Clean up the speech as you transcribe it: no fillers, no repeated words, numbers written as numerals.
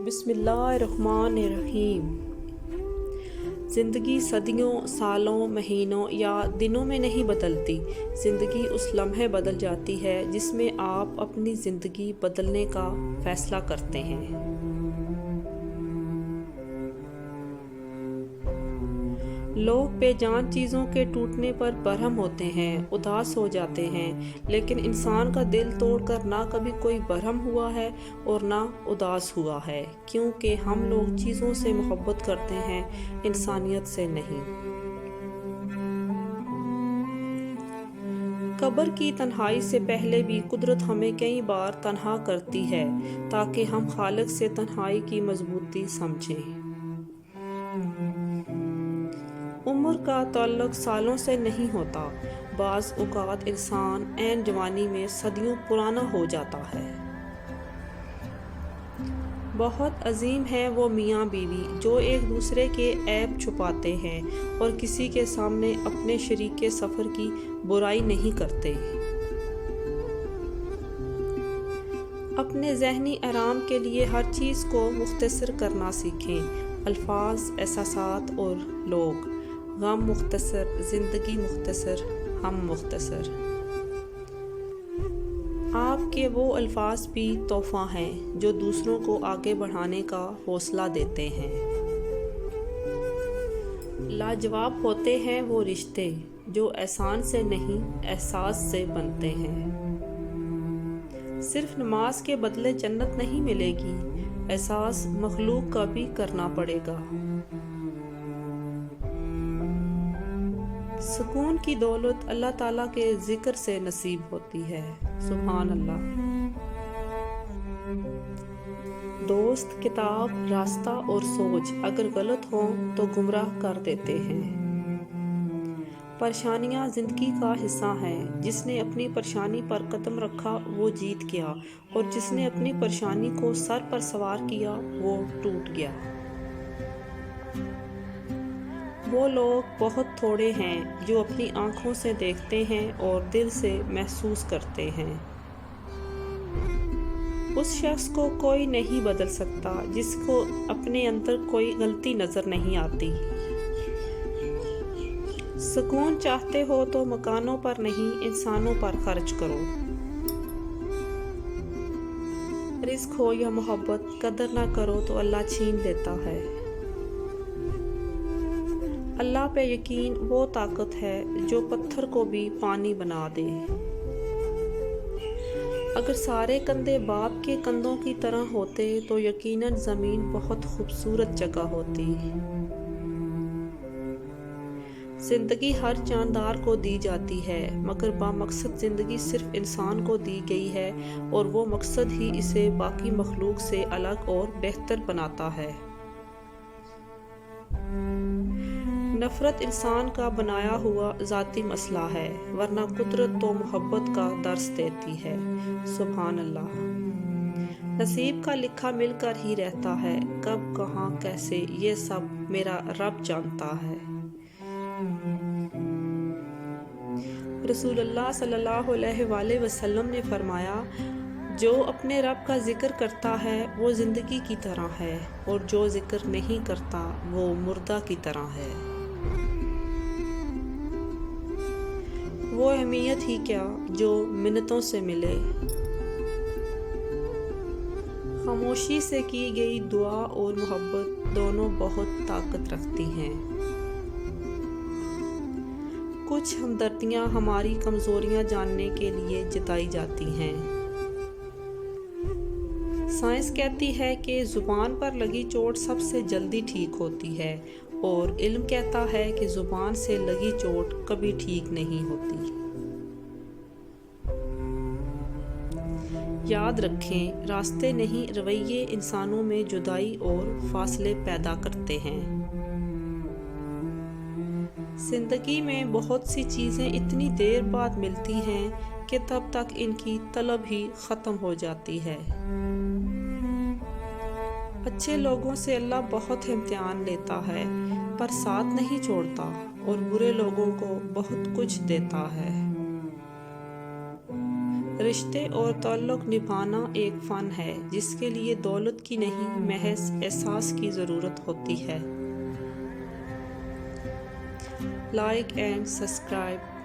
بسم اللہ الرحمن الرحیم۔ زندگی صدیوں، سالوں، مہینوں یا دنوں میں نہیں بدلتی، زندگی اس لمحے بدل جاتی ہے جس میں آپ اپنی زندگی بدلنے کا فیصلہ کرتے ہیں۔ لوگ بے جان چیزوں کے ٹوٹنے پر برہم ہوتے ہیں، اداس ہو جاتے ہیں، لیکن انسان کا دل توڑ کر نہ کبھی کوئی برہم ہوا ہے اور نہ اداس ہوا ہے، کیونکہ ہم لوگ چیزوں سے محبت کرتے ہیں، انسانیت سے نہیں۔ قبر کی تنہائی سے پہلے بھی قدرت ہمیں کئی بار تنہا کرتی ہے تاکہ ہم خالق سے تنہائی کی مضبوطی سمجھیں۔ عمر کا تعلق سالوں سے نہیں ہوتا، بعض اوقات انسان عین جوانی میں صدیوں پرانا ہو جاتا ہے۔ بہت عظیم ہے وہ میاں بیوی جو ایک دوسرے کے عیب چھپاتے ہیں اور کسی کے سامنے اپنے شریک سفر کی برائی نہیں کرتے۔ اپنے ذہنی آرام کے لیے ہر چیز کو مختصر کرنا سیکھیں، الفاظ، احساسات اور لوگ۔ غم مختصر، زندگی مختصر، ہم مختصر۔ آپ کے وہ الفاظ بھی تحفہ ہیں جو دوسروں کو آگے بڑھانے کا حوصلہ دیتے ہیں۔ لاجواب ہوتے ہیں وہ رشتے جو احسان سے نہیں، احساس سے بنتے ہیں۔ صرف نماز کے بدلے جنت نہیں ملے گی، احساس مخلوق کا بھی کرنا پڑے گا۔ سکون کی دولت اللہ تعالیٰ کے ذکر سے نصیب ہوتی ہے، سبحان اللہ۔ دوست، کتاب، راستہ اور سوچ اگر غلط ہوں تو گمراہ کر دیتے ہیں۔ پریشانیاں زندگی کا حصہ ہیں، جس نے اپنی پریشانی پر قدم رکھا وہ جیت گیا، اور جس نے اپنی پریشانی کو سر پر سوار کیا وہ ٹوٹ گیا۔ وہ لوگ بہت تھوڑے ہیں جو اپنی آنکھوں سے دیکھتے ہیں اور دل سے محسوس کرتے ہیں۔ اس شخص کو کوئی نہیں بدل سکتا جس کو اپنے اندر کوئی غلطی نظر نہیں آتی۔ سکون چاہتے ہو تو مکانوں پر نہیں، انسانوں پر خرچ کرو۔ رزق ہو یا محبت، قدر نہ کرو تو اللہ چھین لیتا ہے۔ اللہ پہ یقین وہ طاقت ہے جو پتھر کو بھی پانی بنا دے۔ اگر سارے کندھے باپ کے کندھوں کی طرح ہوتے تو یقیناً زمین بہت خوبصورت جگہ ہوتی۔ زندگی ہر جاندار کو دی جاتی ہے، مگر بامقصد زندگی صرف انسان کو دی گئی ہے، اور وہ مقصد ہی اسے باقی مخلوق سے الگ اور بہتر بناتا ہے۔ نفرت انسان کا بنایا ہوا ذاتی مسئلہ ہے، ورنہ قدرت تو محبت کا درس دیتی ہے، سبحان اللہ۔ نصیب کا لکھا مل کر ہی رہتا ہے، کب، کہاں، کیسے، یہ سب میرا رب جانتا ہے۔ رسول اللہ صلی اللہ علیہ وآلہ وسلم نے فرمایا، جو اپنے رب کا ذکر کرتا ہے وہ زندگی کی طرح ہے، اور جو ذکر نہیں کرتا وہ مردہ کی طرح ہے۔ وہ اہمیت ہی کیا جو منتوں سے ملے۔ خاموشی سے کی گئی دعا اور محبت دونوں بہت طاقت رکھتی ہیں۔ کچھ ہمدردیاں ہماری کمزوریاں جاننے کے لیے جتائی جاتی ہیں۔ سائنس کہتی ہے کہ زبان پر لگی چوٹ سب سے جلدی ٹھیک ہوتی ہے، اور علم کہتا ہے کہ زبان سے لگی چوٹ کبھی ٹھیک نہیں ہوتی۔ یاد رکھیں، راستے نہیں رویے انسانوں میں جدائی اور فاصلے پیدا کرتے ہیں۔ زندگی میں بہت سی چیزیں اتنی دیر بعد ملتی ہیں کہ تب تک ان کی طلب ہی ختم ہو جاتی ہے۔ اچھے لوگوں سے اللہ بہت امتحان لیتا ہے پر ساتھ نہیں چھوڑتا، اور برے لوگوں کو بہت کچھ دیتا ہے۔ رشتے اور تعلق نبھانا ایک فن ہے جس کے لیے دولت کی نہیں محض احساس کی ضرورت ہوتی ہے۔ Like and subscribe